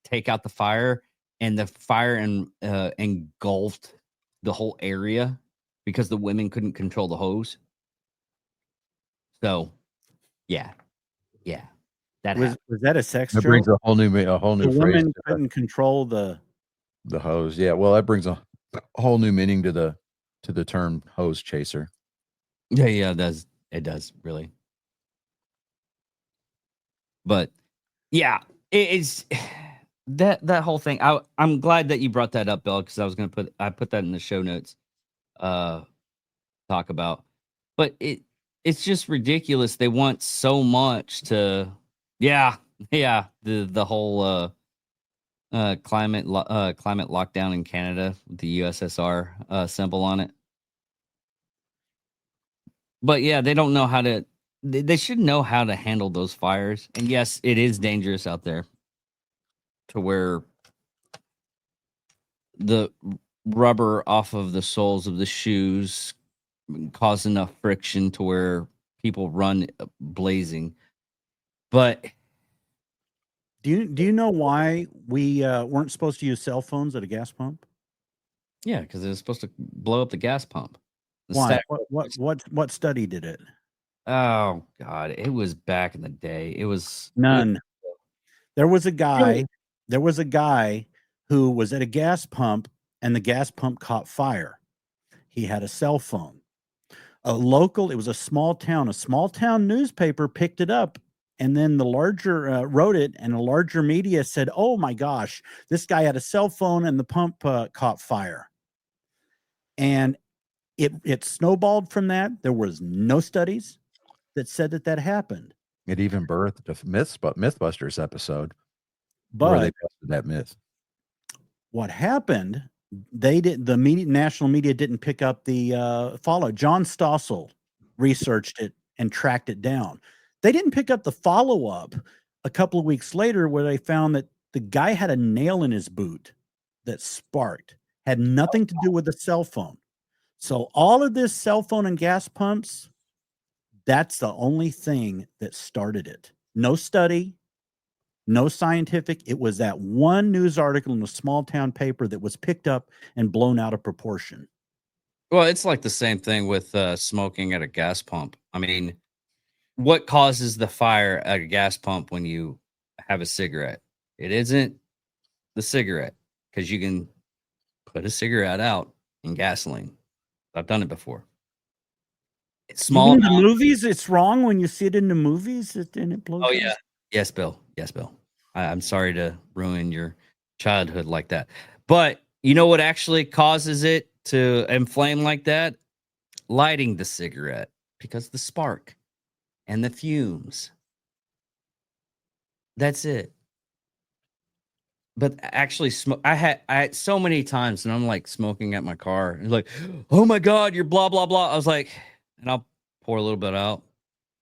Speaker 1: take out the fire, and the fire engulfed the whole area because the women couldn't control the hose. So, yeah, that
Speaker 3: Was that a sex
Speaker 2: That
Speaker 3: joke?
Speaker 2: brings a whole new
Speaker 3: The
Speaker 2: phrase
Speaker 3: women
Speaker 2: to
Speaker 3: couldn't control the.
Speaker 2: the hose. Yeah, well, that brings a whole new meaning to the term hose chaser.
Speaker 1: Yeah, it does really. But yeah, it's that whole thing. I'm glad that you brought that up, Bill, because I put that in the show notes. Talk about, but it's just ridiculous. They want so much to, the whole climate lockdown in Canada with the USSR symbol on it. but yeah, they don't know how to. They should know how to handle those fires. And yes, it is dangerous out there, to where the rubber off of the soles of the shoes cause enough friction to where people run blazing. But
Speaker 3: Do you know why we weren't supposed to use cell phones at a gas pump?
Speaker 1: yeah, because it's supposed to blow up the gas pump. The
Speaker 3: Why?
Speaker 1: stat-
Speaker 3: What study did it?
Speaker 1: Oh God, it was back in the day. It was
Speaker 3: None. There was a guy. There was a guy who was at a gas pump, and the gas pump caught fire. He had a cell phone. It was a small town. A small town newspaper picked it up, and then the larger wrote it, and the larger media said, "Oh my gosh, this guy had a cell phone, and the pump caught fire." And it snowballed from that. There was no studies that said that happened.
Speaker 2: It even birthed a Mythbusters episode where they
Speaker 3: But
Speaker 2: busted that myth.
Speaker 3: what happened? The national media didn't pick up the follow. John Stossel researched it and tracked it down. They didn't pick up the follow up a couple of weeks later, where they found that the guy had a nail in his boot that sparked, had nothing to do with the cell phone. So all of this cell phone and gas pumps, that's the only thing that started it. No study, no scientific. It was that one news article in a small town paper that was picked up and blown out of proportion.
Speaker 1: Well, it's like the same thing with smoking at a gas pump. I mean, what causes the fire at a gas pump when you have a cigarette? It isn't the cigarette, because you can put a cigarette out in gasoline. I've done it before. It's small.
Speaker 3: Even in the movies, it's wrong when you see it in the movies and it blows.
Speaker 1: Oh
Speaker 3: up.
Speaker 1: yeah. Yes, Bill. Yes, Bill. I'm sorry to ruin your childhood like that. But you know what actually causes it to inflame like that? Lighting the cigarette, because the spark and the fumes. That's it. But actually, I had so many times, and I'm like smoking at my car, and like, oh my God, you're blah blah blah. I was like, and I'll pour a little bit out,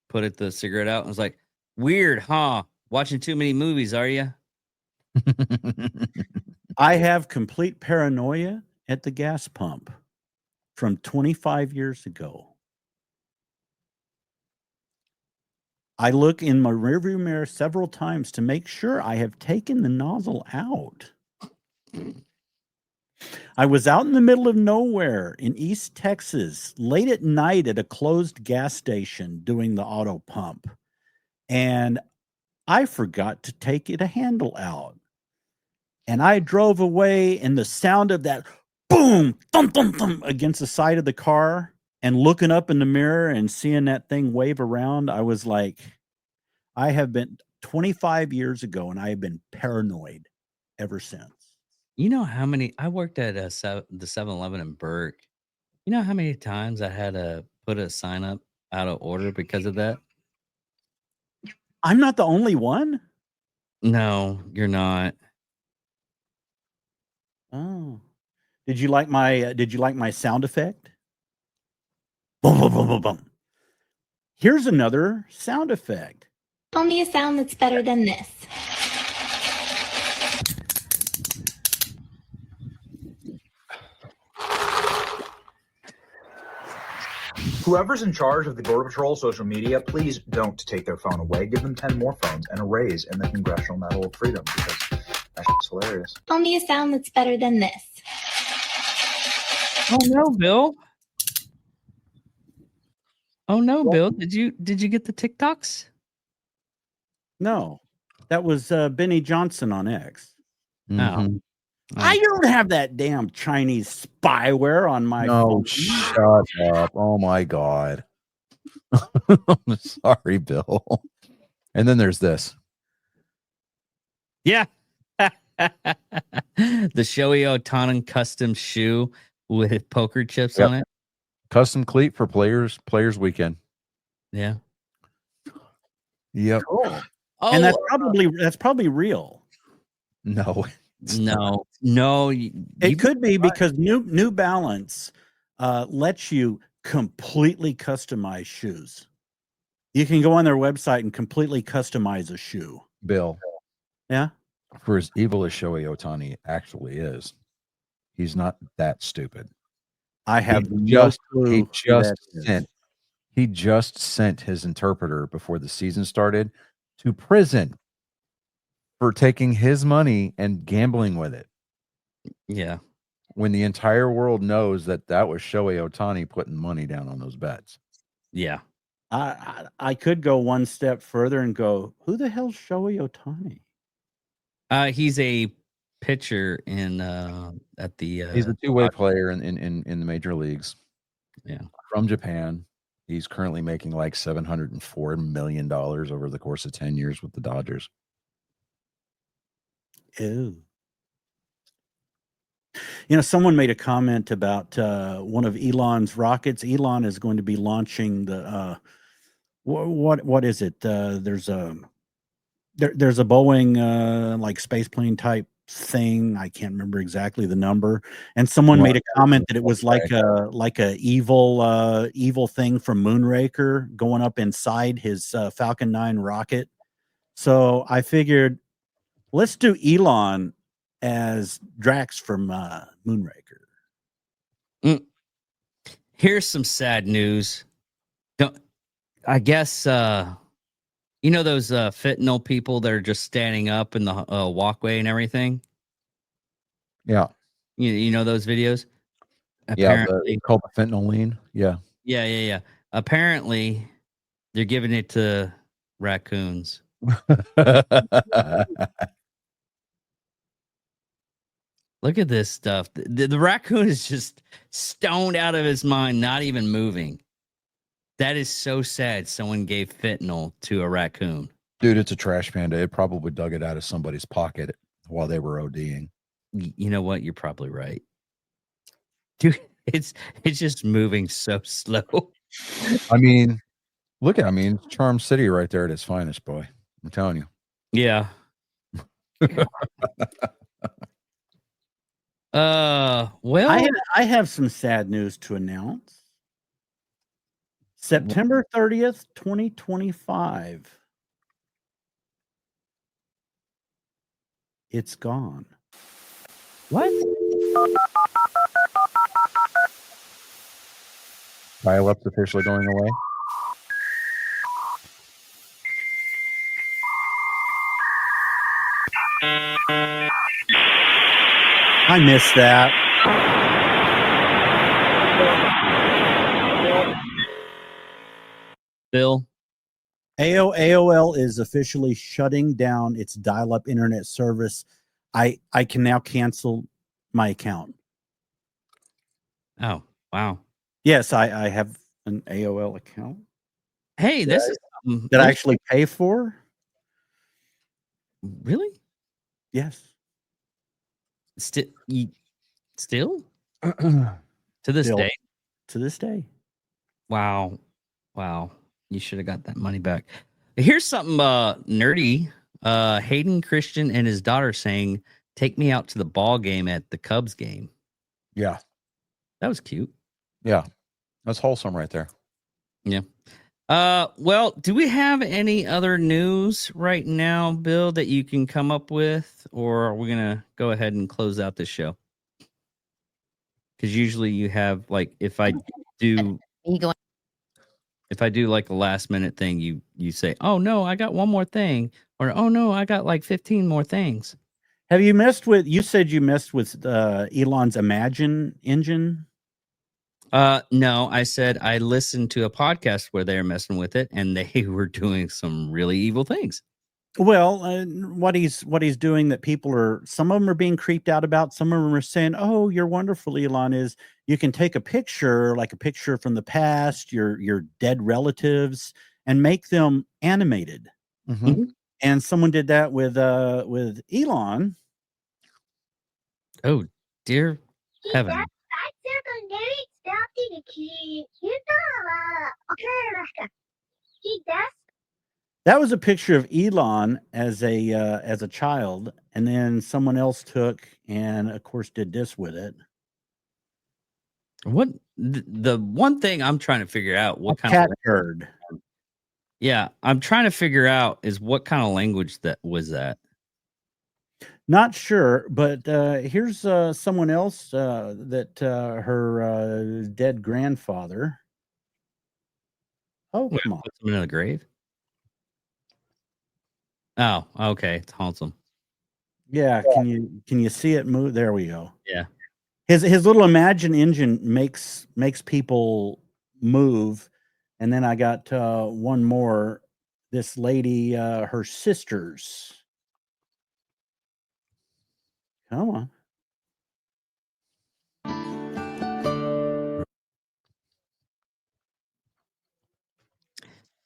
Speaker 1: put the cigarette out. I was like, weird, huh? Watching too many movies, are you?
Speaker 3: I have complete paranoia at the gas pump from 25 years ago. I look in my rearview mirror several times to make sure I have taken the nozzle out. I was out in the middle of nowhere in East Texas late at night at a closed gas station doing the auto pump, and I forgot to take a handle out. And I drove away, and the sound of that boom, thump, thump, thump against the side of the car, and looking up in the mirror and seeing that thing wave around, I was like, I have been 25 years ago, and I have been paranoid ever since.
Speaker 1: You know how many? I worked at the 7-Eleven in Burke. You know how many times I had to put a sign up out of order because of that?
Speaker 3: I'm not the only one.
Speaker 1: No, you're not.
Speaker 3: Oh, did you like my sound effect? Boom, boom, boom, boom, boom. Here's another sound effect.
Speaker 8: Tell me a sound that's better than this.
Speaker 9: Whoever's in charge of the Border Patrol social media, please don't take their phone away. Give them 10 more phones and a raise in the Congressional Medal of Freedom, because that shit's hilarious.
Speaker 8: Tell me a sound that's better than this.
Speaker 1: Oh no, Bill. Oh no, Bill. Did you get the TikToks?
Speaker 3: No, that was Benny Johnson on X.
Speaker 2: Mhm.
Speaker 3: I don't have that damn Chinese spyware on my
Speaker 2: No,
Speaker 3: phone.
Speaker 2: shut up. Oh my God. Sorry, Bill. And then there's this.
Speaker 1: Yeah. The Shohei Ohtani custom shoe with poker chips
Speaker 2: Yep.
Speaker 1: on it.
Speaker 2: Custom cleat for players weekend.
Speaker 1: Yeah.
Speaker 2: Yep.
Speaker 3: Cool.
Speaker 1: Oh,
Speaker 3: And that's probably real.
Speaker 2: No. it's
Speaker 1: no.
Speaker 3: It could be because New Balance lets you completely customized shoes. You can go on their website and completely customize a shoe.
Speaker 2: Bill,
Speaker 3: Yeah.
Speaker 2: for as evil as Shohei Ohtani actually is, he's not that stupid.
Speaker 3: I have
Speaker 2: He
Speaker 3: no
Speaker 2: just
Speaker 3: clue who that is.
Speaker 2: he just sent his interpreter before the season started to prison for taking his money and gambling with it,
Speaker 1: Yeah.
Speaker 2: when the entire world knows that that was Shohei Ohtani putting money down on those bets.
Speaker 1: Yeah.
Speaker 3: I could go one step further and go, who the hell's Shohei Ohtani?
Speaker 1: He's a pitcher in at the
Speaker 2: He's a two-way player in the major leagues.
Speaker 1: Yeah.
Speaker 2: From Japan. He's currently making like $704 million over the course of 10 years with the Dodgers.
Speaker 3: Ew. You know, someone made a comment about one of Elon's rockets. Elon is going to be launching the what is it? There's a Boeing like space plane type thing. I can't remember exactly the number. And someone made a comment that it was like a evil thing from Moonraker going up inside his Falcon 9 rocket. So I figured, let's do Elon as Drax from Moonraker.
Speaker 1: Here's some sad news. I guess you know those fentanyl people that are just standing up in the walkway and everything?
Speaker 2: Yeah.
Speaker 1: You know those videos?
Speaker 2: Yeah, called the fentanyl lean. Yeah.
Speaker 1: Yeah. Apparently, they're giving it to raccoons. Look at this stuff. The raccoon is just stoned out of his mind, not even moving. That is so sad. Someone gave fentanyl to a raccoon.
Speaker 2: Dude, it's a trash panda. It probably dug it out of somebody's pocket while they were ODing.
Speaker 1: You know what? You're probably right. Dude, it's just moving so slow.
Speaker 2: I mean, Charm City right there at its finest, boy. I'm telling you.
Speaker 1: Yeah. Well,
Speaker 3: I have some sad news to announce. September 30th, 2025. It's gone.
Speaker 1: What?
Speaker 2: Dial-up's officially going away.
Speaker 3: I missed that.
Speaker 1: Bill?
Speaker 3: AOL is officially shutting down its dial-up internet service. I can now cancel my account.
Speaker 1: Oh, wow.
Speaker 3: Yes, I have an AOL account.
Speaker 1: Hey, this is
Speaker 3: that I actually pay for.
Speaker 1: Really?
Speaker 3: Yes.
Speaker 1: Still to this
Speaker 3: Still.
Speaker 1: day.
Speaker 3: To this day.
Speaker 1: Wow. You should have got that money back. Here's something nerdy. Hayden Christian and his daughter saying, "Take me out to the ball game at the Cubs game."
Speaker 2: Yeah.
Speaker 1: That was cute.
Speaker 2: Yeah. That's wholesome right there.
Speaker 1: Yeah. Well, do we have any other news right now, Bill, that you can come up with, or are we gonna go ahead and close out this show? Because usually you have like if I do like a last minute thing, you say, "Oh no, I got one more thing," or "Oh no, I got like 15 more things."
Speaker 3: Have you messed with? You said you messed with Elon's Imagine engine.
Speaker 1: No, I said I listened to a podcast where they were messing with it, and they were doing some really evil things.
Speaker 3: Well, what he's doing that people are, some of them are being creeped out about. Some of them are saying, "Oh, you're wonderful, Elon." Is you can take a picture, like a picture from the past, your dead relatives, and make them animated.
Speaker 2: Mm-hmm.
Speaker 3: And someone did that with Elon.
Speaker 1: Oh dear heaven!
Speaker 3: That was a picture of Elon as a child, and then someone else took and, of course, did this with it.
Speaker 1: What the one thing I'm trying to figure out
Speaker 3: A
Speaker 1: what kind
Speaker 3: cat
Speaker 1: of
Speaker 3: turd.
Speaker 1: yeah, I'm trying to figure out is what kind of language that was that.
Speaker 3: Not sure, but here's someone else that her dead grandfather. Oh,
Speaker 1: What,
Speaker 3: come on.
Speaker 1: put someone in the grave? Oh, okay. It's Hansel.
Speaker 3: Yeah, can you see it move? There we go.
Speaker 1: Yeah.
Speaker 3: His little Imagine engine makes people move, and then I got one more. This lady, her sisters. Come on.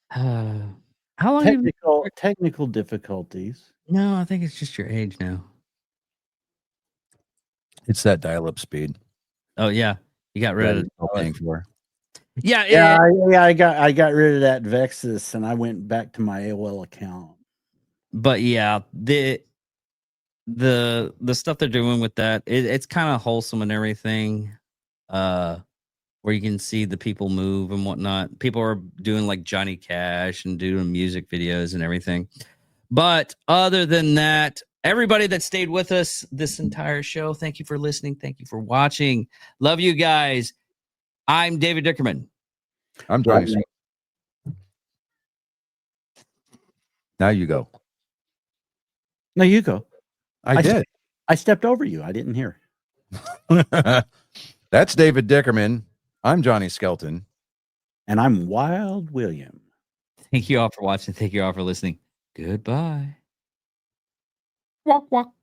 Speaker 1: How long have you
Speaker 3: Technical difficulties.
Speaker 1: No, I think it's just your age now.
Speaker 2: It's that dial-up speed.
Speaker 1: Oh yeah. You got rid
Speaker 2: That
Speaker 1: of
Speaker 2: you're still paying for.
Speaker 1: Yeah,
Speaker 3: Yeah, I got rid of that Vexus and I went back to my AOL account.
Speaker 1: but yeah, the stuff they're doing with that, it's kind of wholesome and everything. Where you can see the people move and whatnot. People are doing like Johnny Cash and doing music videos and everything. But other than that, everybody that stayed with us this entire show, thank you for listening. Thank you for watching. Love you guys. I'm David Dickerman.
Speaker 2: I'm Johnny. Now you go.
Speaker 3: No, you go.
Speaker 2: I did.
Speaker 3: I stepped over you. I didn't hear.
Speaker 2: That's David Dickerman. I'm Johnny Skelton.
Speaker 3: And I'm Wild William.
Speaker 1: Thank you all for watching. Thank you all for listening. Goodbye. Walk, walk.